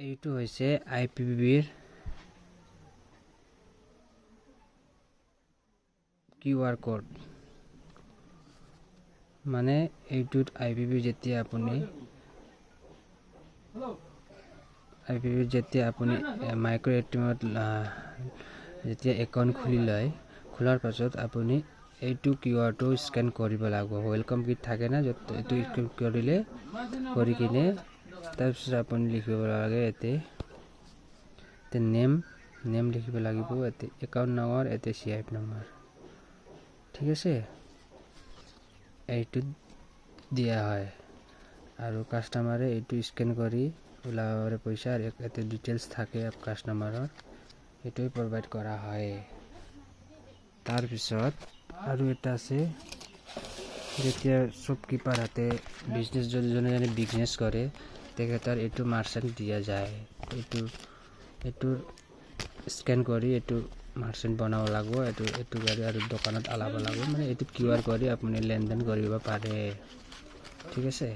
এইটো হৈছে IPPBৰ QR code মানে এইটোত IPPB যেতিয়া আপুনি মাইক্ৰো এটিএমত যেতিয়া একাউণ্ট খুলি লয় খোলাৰ পাছত আপুনি এইটো QR টো স্ক্যান কৰিব লাগিব ওয়েলকাম কিট থাকে না এইটো স্ক্যান কৰি কিনে তাৰপিছত আপুনি লিখিব লাগে এতে নেম লিখিব লাগিব এতে একাউণ্ট নম্বৰ এতে CIF নম্বৰ ঠিক আছে এইটো দিয়া হয় আৰু কাস্টমাৰে এইটো স্ক্যান কৰি ওলাবৰে পইচা আৰু এতে ডিটেইলছ থাকে কাস্টমাৰৰ এইটোই প্ৰভাইড কৰা হয় তাৰ পিছত আৰু এটা আছে যেতিয়া শপকিপাৰ হাতে বিজনেস জনে বিজনেস কৰে তেখেতৰ এইটো মাৰ্চেন্ট দিয়া যায় এইটো স্ক্যান কৰি এইটো মাৰ্চেন্ট বনাব লাগিব এইটো গাড়ী আৰু দোকানত আলাব লাগিব মানে এইটো QR কৰি আপুনি লেনদেন কৰিব পাৰে ঠিক আছে।